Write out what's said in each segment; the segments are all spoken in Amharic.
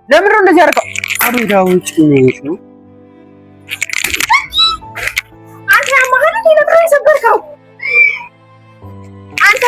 ለምን ነው እንደዚህ ያደርገው? አቤዳው ጭኔሽ ነው አንተ ማህል ለምን የሰበርከው? አንተ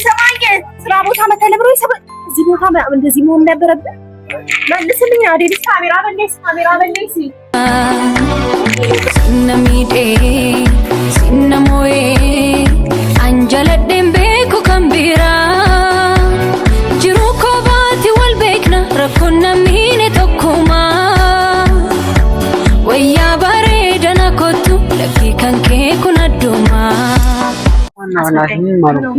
ሰማየ ስራ ቦታ መተለ ብሎ ይሰበ እዚህ ቦታ እንደዚህ መሆን ነበረብን። መልስልኝ አዴል ካሜራ በለስ ሲነሚዴ ሲነሞዬ አንጀለዴን ቤኩ ከምቢራ ጅሩ ኮባቲ ወልቤክና ረኮነ ሚኔ ቶኩማ ወያ ባሬደና ኮቱ ለኪ ከንኬ ኩነዱማ ዋና ማለት ነው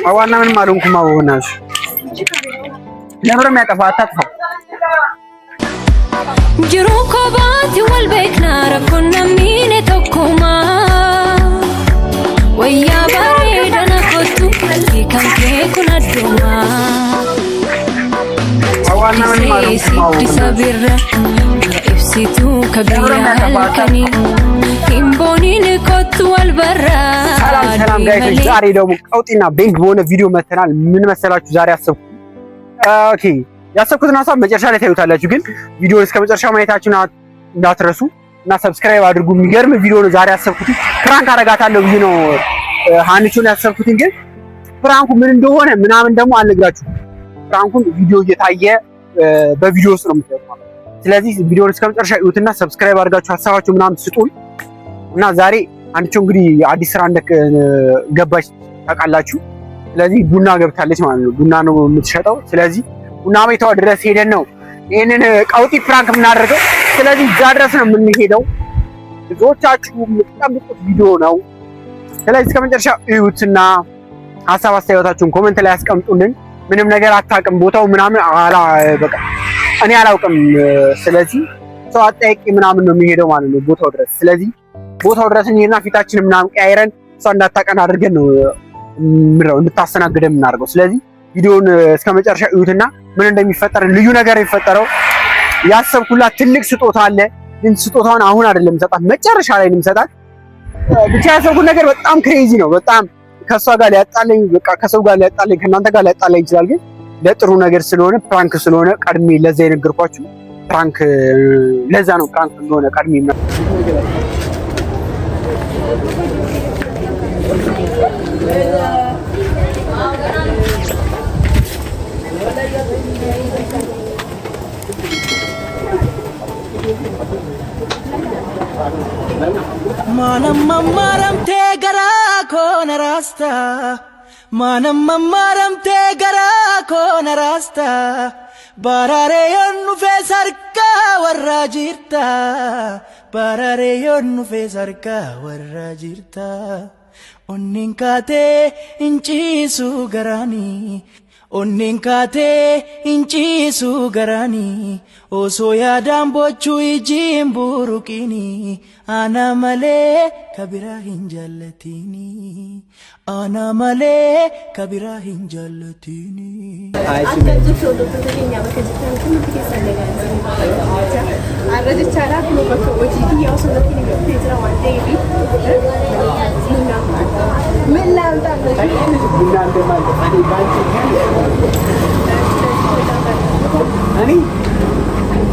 አዋና ምን ማሉንኩማ ወናሽ ለምንም ያጠፋ አታጥፋው ጅሩ ኮባቲ ወልቤክና ረኮነ ሚኔ ቶኩማ ወያ ባሬደና ኮቱ ለኪ ከንኬ ኩነዱማ አዋና ምን ማሉንኩማ ሰቢራ ኢፍሲቱ ከቢራ አልከኒ ኪምቦኒን ኮቱ ወልበራ ሰላም ጋይስ ዛሬ ደግሞ ቀውጢና ቤንግ በሆነ ቪዲዮ መተናል። ምን መሰላችሁ ዛሬ ያሰብኩትን ሀሳብ መጨረሻ ላይ ታዩታላችሁ፣ ግን ቪዲዮውን እስከ መጨረሻው ማየታችሁን እንዳትረሱ እና ሰብስክራይብ አድርጉ። የሚገርም ቪዲዮ ነው ዛሬ ያሰብኩት። ፍራንክ አደርጋታለሁ ብዬ ነው ሃኒቾን ያሰብኩት፣ ግን ፍራንኩ ምን እንደሆነ ምናምን ደግሞ አልነግራችሁም። ፍራንኩን ቪዲዮ እየታየ በቪዲዮ ውስጥ ነው የምታዩት። ስለዚህ ቪዲዮውን እስከ መጨረሻ እዩትና ሰብስክራይብ አድርጋችሁ ሀሳባችሁ ምናምን ስጡን እና ዛሬ አንቺ እንግዲህ አዲስ ስራ ገባች ታውቃላችሁ። ስለዚህ ቡና ገብታለች ማለት ነው። ቡና ነው የምትሸጠው። ስለዚህ ቡና ቤቷ ድረስ ሄደን ነው ይሄንን ቀውጢ ፍራንክ የምናደርገው። ስለዚህ እዛ ድረስ ነው የምንሄደው። ብዙዎቻችሁ የምትጠብቁት ቪዲዮ ነው። ስለዚህ እስከ መጨረሻ እዩትና ሀሳብ አስተያየታችሁን ኮሜንት ላይ ያስቀምጡልን። ምንም ነገር አታውቅም ቦታው ምናምን በቃ እኔ አላውቅም። ስለዚህ ሰው አጠያቂ ምናምን ነው የሚሄደው ማለት ነው ቦታው ድረስ። ስለዚህ ቦታው ድረስ እንሄድና ፊታችንን ምናምን ቀያይረን እሷ እንዳታቀን አድርገን ነው እንድታስተናግደን የምናደርገው። ስለዚህ ቪዲዮውን እስከ መጨረሻ እዩትና ምን እንደሚፈጠር ልዩ ነገር የሚፈጠረው ያሰብኩላት ትልቅ ስጦታ አለ። ግን ስጦታውን አሁን አይደለም የምሰጣት፣ መጨረሻ ላይ ነው የምሰጣት። ብቻ ያሰብኩት ነገር በጣም ክሬዚ ነው። በጣም ከሷ ጋር ሊያጣለኝ በቃ ከሰው ጋር ሊያጣለኝ ከእናንተ ጋር ሊያጣለኝ ይችላል። ግን ለጥሩ ነገር ስለሆነ ፕራንክ ስለሆነ ቀድሜ ለዛ የነገርኳችሁ ፕራንክ ለዛ ነው ፕራንክ እንደሆነ ቀድሜ ማነማማረምቴ ገራ ኮነ ራስታ ማነማማረምቴ ገራ ኮነ ራስታ ባራሬ ዮኑ ፌሰርካ ወራ ጅርታ ባራሬ ዮኑ ፌሰርካ ወራ ጅርታ ኦኒን ካቴ እንቺሱ ገራኒ ኦኒን ካቴ እንቺሱ ገራኒ ኦሶ ያዳን ቦቹ ይጂን ቡሩቂኒ አና መሌ ከቢራ ሂንጀለቲኒ አና መሌ ከቢራ ሂንጀለቲኒ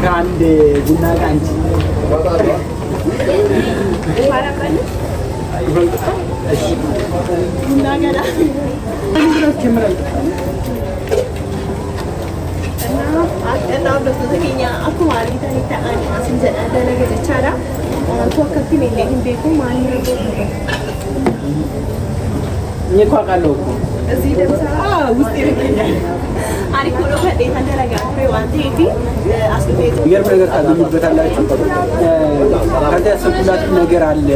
ከአንድ ቡና ጋር አንቺ ቡና ገና እና በተገኘ አኩማሪ ታኒ አስንዘና ደረገ ተቻራ ተወከፊ ነው ቤቱ ማን ነው ይቋቃለው እዚህ ደምሳ ውስጥ ይገኛል አሪኮ ነው ከዴታ ደረጋ ፍሬዋንቴ ዲ አስቤት ይገርም ነገር ታገኙበታላችሁ። ከዛ ያሰብኩላት ነገር አለ።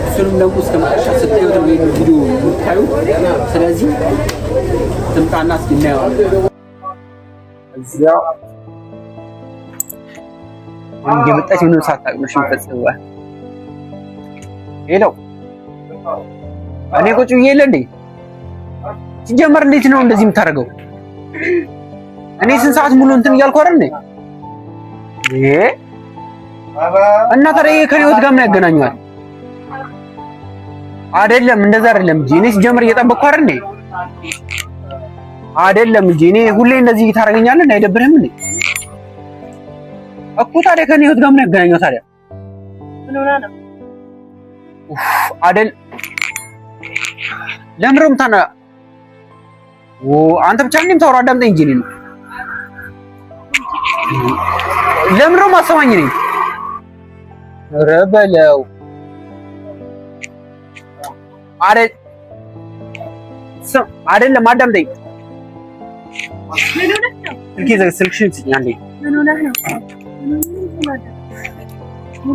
እሱንም ደግሞ እስከ መጨረሻ ስትሄዱ ነው ቪዲዮ የምታዩ። ስለዚህ ትምጣና እስኪ እናየዋለን። እዚያ እንደመጣች ምንም ሳታውቅሽ ፈጽዋ ሄሎ እኔ ቁጭ ብዬ የለ እንዴ ሲጀመር እንዴት ነው እንደዚህ የምታደርገው? እኔ ስንት ሰዓት ሙሉ እንትን እያልኩ አይደል እና ታዲያ ከኔ ህይወት ጋር ምን ያገናኘዋል? አይደለም እንደዛ አይደለም እንጂ እኔ ሲጀምር እየጠበቅኩ አይደል እንዴ? አይደለም እንጂ እኔ ሁሌ እንደዚህ ታደርገኛለህ እና አይደብርህም እንዴ? እኮ ታዲያ ከኔ ህይወት ጋር ምን ያገናኘው ታዲያ? ምን ሆነ ነው? አይደል ለምሮም ታና አንተ ብቻ ነኝ የምታወራው? አዳምጠኝ እንጂ እኔን ለምሮም አሰማኝ ነኝ። ኧረ በለው አይደለም አዳምጠኝ። ስልክሽን ስጭኝ አንዴ።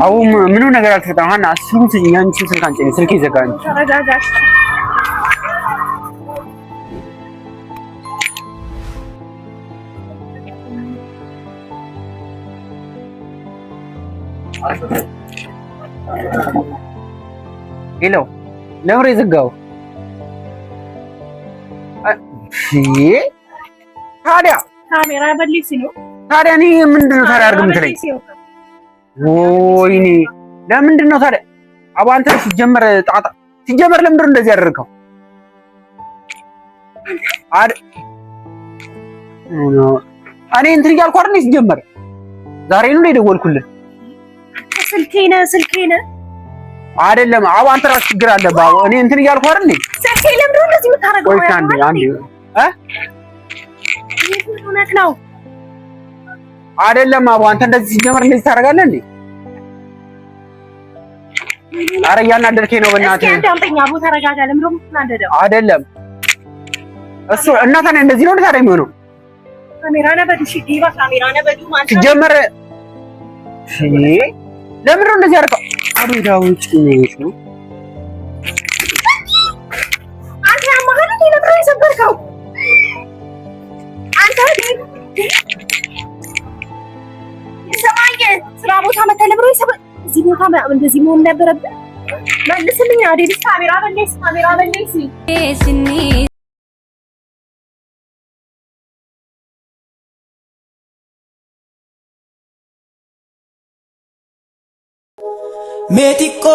አሁን ምንም ነገር አልተፈጠረም። ሀና ስልኩን ስጭኝ። አንቺን ስልክ አንቺ ስልክ ይዘጋኝ። ሄሎ ለምሬ ዘጋው። ታዲያ ካሜራ በልሽ ነው። ታዲያ እኔ ምንድን ነው ታዲያ አድርግ የምትለኝ? ወይኔ ለምንድን ነው ታዲያ? አቦ አንተ ሲጀመር ጣጣ ሲጀመር ለምንድን ነው እንደዚህ ያደረገው? እኔ እንትን እያልኩ አይደል ሲጀመር ዛሬ ነው የደወልኩልህ። ስልኬ ነህ አይደለም። አቦ አንተ ራስህ ችግር አለብህ። አቦ እኔ እንትን እያልኩ አይደል እንዴ? ስልኬ ለምንድን ነው እንደዚህ የምታደርገው? ቆይ አንዴ እውነት ነው አይደለም። አቦ አንተ እንደዚህ ሲጀመር እንደዚህ ታደርጋለህ እንዴ? ኧረ እያናደድከኝ ነው በእናትህ። እስኪ አንተኛ አቦ ተረጋጋ። ለምን ነው የምትናደደው? አይደለም እሱ እና ታዲያ እንደዚህ ነው ታዲያ የሚሆነው? ካሜራ ነበር እሺ፣ ዲባ ካሜራ ነበር ማለት ሲጀመር ለምን ነው እንደዚህ ያደርገው? አብዳውጭ ነው አንተ ያማህል ለምን ነው የሰበርከው? አንተ ሰማኝ ስራ ቦታ መተህ ለምን ነው የሰበርከው? እዚህ ቦታ እንደዚህ መሆን ነበረብህ። መልስልኝ አይደል? ካሜራ በለኝ Meexiqqoo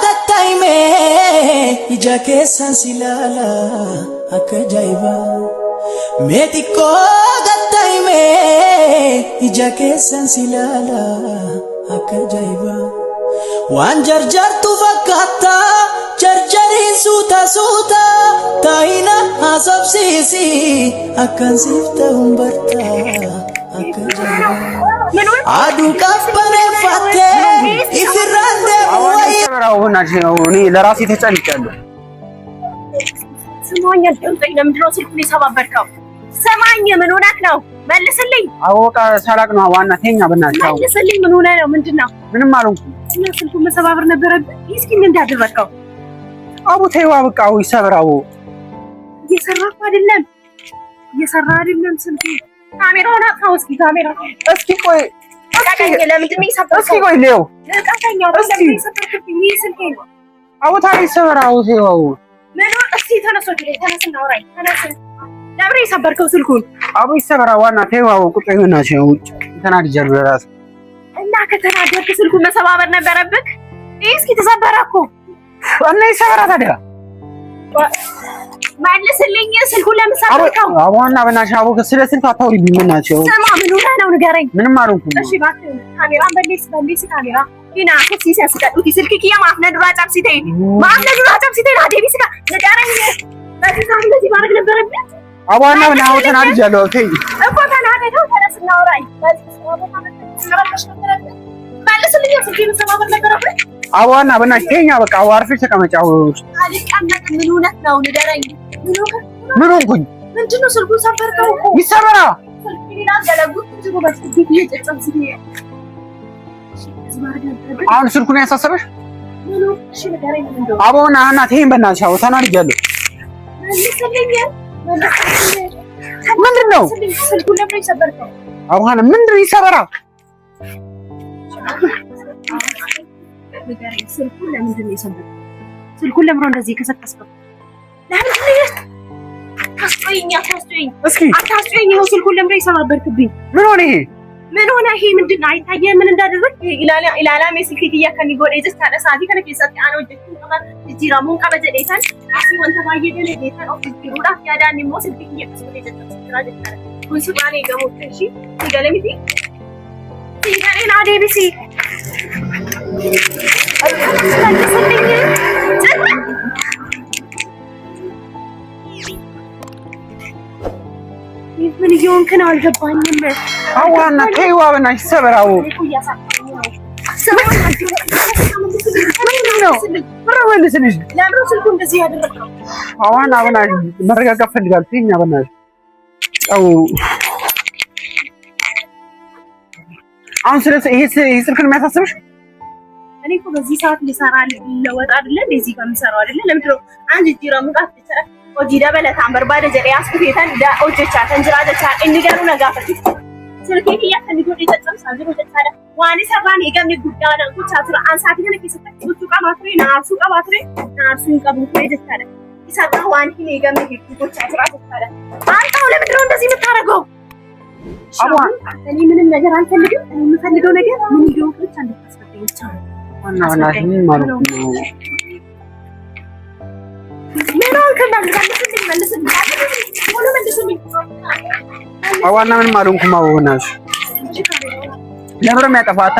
gattaa'imee ija keessan si ilaala akka ajaa'ibaa. Meexiqqoo gattaa'imee ija keessan si ilaala akka ajaa'ibaa. Waan jarjartu fakkaata jarjariin suuta taa'ina haasofsiisi akkan siif ta'uun barta akka ajaa'ibaa. Aduu qabbaneeffattee ifirraan deemu እኔ ለራሴ ተጨንቄያለሁ። ስማኝ አልደምጠኝ። ለምንድን ነው ስልኩን የሰባበርከው? ሰማኝ ምን ሆነህ ነው? መልስልኝ። አወቃ ሰላቅ ነው ዋና ተኛ በእናትህ መልስልኝ። ምን ሆነህ ነው? ምንድን ነው? ምንም አልሆንኩም። እና ስልኩን መሰባበር ነበረብህ? እስኪ ምን እንዳደረግከው? አቡ ተይዋ በቃ ይሰበር። አቡ እየሰራ አይደለም ስልኩ። ካሜራውን አጥፋው እስኪ። ካሜራ እስኪ ቆይ ለምንድን ነው የሰበርከው? እስኪ ቆይ ሌው አቡ ታዲያ ይሰበር። አቡ ተይዋ እስኪ ተነስ እናውራኝ። ለምን የሰበርከው ስልኩን? አቡ ይሰበር። ዋና ተይዋ ቁጭ ብናችሁ ውጭ ተናድጃለሁ ለራሴ እና ከተናደድክ ስልኩን መሰባበር ነበረብህ። እስኪ ተሰበረ እኮ እና ይሰበራ ታዲያ መልስልኝ። ስልኩን ለምን ሰበርከው? አቡና በእናትሽ አቡ ስለ ስልክ አታውሪብኝ። ምናቸው ስማ ምን ሆነህ ነው ንገረኝ። ምንም አልሆንኩም። እሺ እባክህ ካሜራን በሌስ ካሜራ ዲና ከሲስ ያስቀዱት ስልክ ኪያ ማፍነ ዱራ ጫምሲተይ አዴቢስ ጋር ንገረኝ። በዚህ ሰዓት እንደዚህ ማድረግ ነበረብህ? አቡና በእናትሽ ተናድጃለሁ። ተይ እኮ ተናደደው። ተነስ እናውራኝ። በዚህ ሰዓት መልስልኝ። ስልኬን መሰባበር ነበረብህ? አቡና በእናትሽ ተይኝ። በቃ አርፈሽ ተቀመጪ። አልቀመጥም። ምን ሆነህ ነው ንገረኝ። ምን ሆንኩኝ? ምንድን ነው ስልኩን ሰበርከው እኮ። ይሰበራ። አሁን ስልኩን ያሳሰበሽ አቡና እና ተይኝ በእናትሽ። አቡ ተናድጃለሁ። ምንድን ነው ስልኩን ለምን ሰበርከው? አቡና ምንድን ነው ይሰበራ? ስልኩን ለምንድን ነው የሰበርከው? ስልኩን ለምን እንደዚህ ከሰከስከው? ለምን አታስጮኝ። እስኪ አታስጮኝ ነው። ስልኩን ለምን የሰባበርክብኝ? ምን ሆነ ይሄ? ምን ሆነ? ይሄ ምንድን ነው? አይታየህም ምን እንዳደረግ? ኢላላ ሜስልክ እያከኒ ጎዴ ጀስታለ ሳዲ ከነ ከሰጥ አነ ወጀቱ ቀባ ጂራሙን ቀባ ጀዴታን አሲ ወንተ ባየደለ ዴታን ኦፍ ዲሩዳ ያዳኒ ሞስልክ እየከሰተ ጀስታለ ጀስታለ ኩንሱ ባኔ ገሞት እሺ ይገለሚቲ ሲጋሬና ዴቢሲ አልተሰለኝ ምን ይሆንክ ነው? አልገባኝም። አዋና ከይዋ በናሽ ሰበራው አዋና በናሽ መረጋጋት ፈልጋለሁ። ትይኛ በናሽ አው አሁን ስለዚህ ይሄ ስልክን የሚያሳስብሽ እኔ እኮ በዚህ ሰዓት ልሰራ ለወጣ አይደለ እንደዚህ ጋር የምሰራው አይደለ ለምንድን ነው አንድ ጂራ ሙቃት ተሰራ hojii dabalataan barbaada jedhee as dhufeetan hojjechaatan jira jechaa inni garuu na gaafate silkii kiyya kan godhee caccabsaa jiru jechaadha waan isarraan eegamne guddaadhaan gochaa tura ansaatii kana keessatti gochuu qabaa ture naarsuu qabaa ture naarsuu hin qabu ture jechaadha isarraan waan hin eegamne hedduu gochaa jira jechaadha አንተ ለምንድን ነው እንደዚህ የምታደርገው? እኔ ምንም ነገር አልፈልግም። እኔ የምፈልገው ነገር ምን ይሁን ብቻ እንድታስፈቅደኝ ብቻ ነው። ዋና ምን ማለት ነው? አዋና ምን ማሉንኩ ማወናሽ ለምሮ የሚያጠፋታ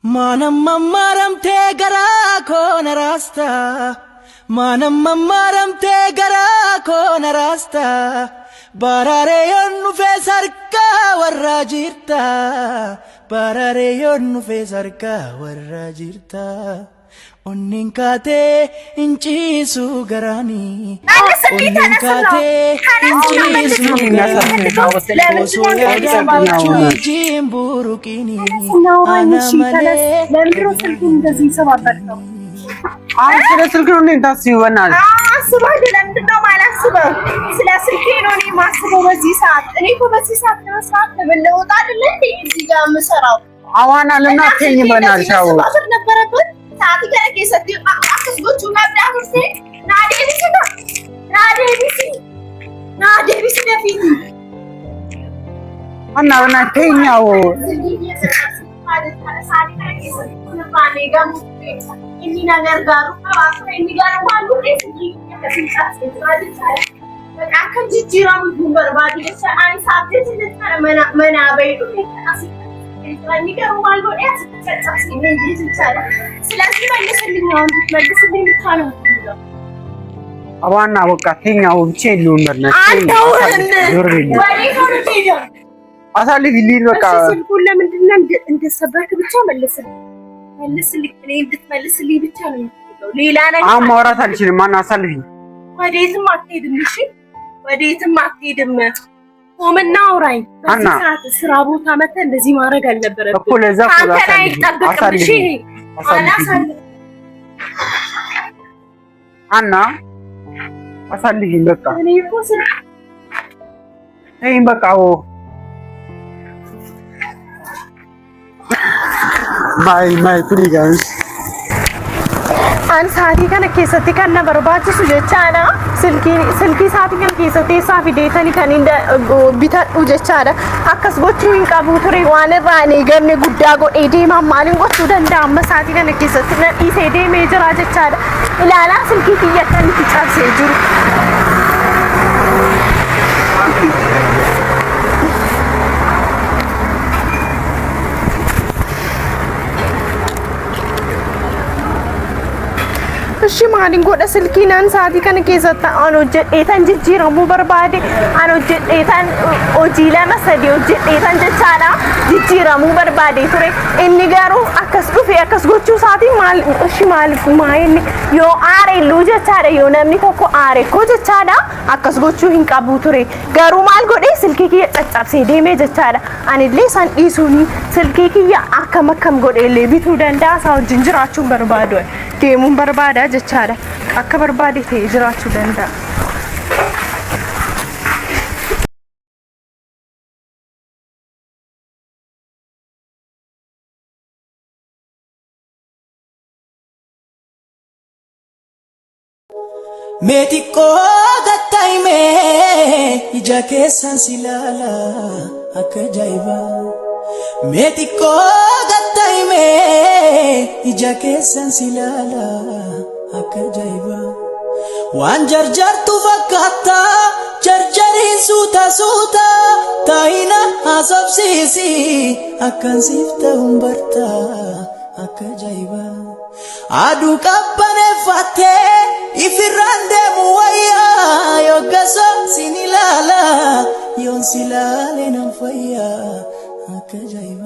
ማንም መማረምቴ ገራ ኮነ ራስታ ማንም መማረምቴ ገራ ኮነ ራስታ barare yonnu fe sarka warra jirta barare yonnu fe sarka warra jirta onnin kate incisu garani onnin kate incisu garani jimburukini anamale ለምንድነው ስልኩ እንደዚህ ሰባበርከው? አሁን ስለ ስልክ ነው እንታስይው በእናትህ አስበው ለምንድነው ማላስበው? ስለ ስልኬ ነው እኔ ማስበው በዚህ ሰዓት። እኔ እኮ በዚህ ሰዓት ለመስራት ለመለወጥ አይደለ እንዴ እዚህ ጋር የምሰራው? አዋና ለናተኝ በእናትህ አዎ ነበረበት ሰዓት ከረከ ሰጥ አክስ ጎቹ ማብዳሁስ ናዴቢሲ ደፊት አና በእናትህ አዎ inni nagar garu apa inni garu malu deh akan jijjiiramu barbaadu jecha ani saabdee jecha mana bayidu asii inni garu malu deh asii caccabsii ni jechaadha ስለዚህ መልስልኝ አሁን መልስልኝ ብቻ ነው አዋና በቃ ተኛው ብቻ የለውም በእናትህ አንተው ወዴት ነው የምትሄደው? አሳልፊልኝ በቃ ስልኩን ለምንድን ነው እንደሰበርክ ብቻ መልስልኝ መልስልኝ እኔ እንድትመልስልኝ ብቻ ነው የሚፈልገው። ሌላ ነገር አሁን ማውራት አልችልም። ማን አሳልፊኝ። ወዴትም አትሄድም። እሺ ወዴትም አትሄድም። ቆምና አውራኝ። በዚህ ሰዓት ስራ ቦታ መተህ እንደዚህ ማድረግ አልነበረብህም እኮ ለዛ እኮ አሳልፊኝ። አና አሳልፊኝ በቃ እኔ እኮ ስራ እይ በቃ my please an saatii kana keessatti kan na barbaachisu jechaadha silkii saatii kana keessatti eessaa fideetanii kan bitadhu jechaadha akkas gochuu hin qabu ture waan irraa hin eegamne guddaa godhee deemaan maaliin gochuu danda'a amma saatii kana keessatti na dhiisee deemee jira jechaadha ilaalaa silkii kiyya kan itti cabsee jiru እሺ ማሊን ጎደ ስልኪናን ሳቲ ከነ ከሰጣ አኖጀ ኤታን ጅጅራሙ በርባዴ አኖጀ ኤታን ኦጂ ለመሰዲ ኦጂ ኤታን ጀቻላ ጅጅራሙ በርባዴ ቱሬ እኒ ጋሩ አከስ ዱፌ አከስ ጎቹ ሳቲ ማል እሺ ማል ማይን ዮ አሬ ሉጀ ቻደ ዮ ነምኒ ኮኮ አሬ ኮ ጀቻዳ አከስ ጎቹ ሂንቃቡ ቱሬ ጋሩ ማል ጎዴ ስልኪ ኪ ጨጫብሴ ዴሜ ጀቻዳ አንሌ ሳን ዲሱኒ ስልኪ ኪ አከመከም ጎዴ ለቢቱ ደንዳ ሳው ጅንጅራቹ በርባዶ ዴሙን በርባዳ jechaadha akka barbaade ta'e jiraachuu danda'a meetikoo gattaime ija keessan silala akka ajaa'ibaa meetikoo gattaime ija keessan silala akka ajaa'ibaa waan jarjartu fakkaata jarjariin suuta suuta taa'ina haasofsiisi akkan siif ta'uun barta akka ajaa'ibaa aduu qabbaneeffattee ifirraan deemu wayyaa yoggaso sin ilaala yoon si ilaale nan fayyaa akka ajaa'ibaa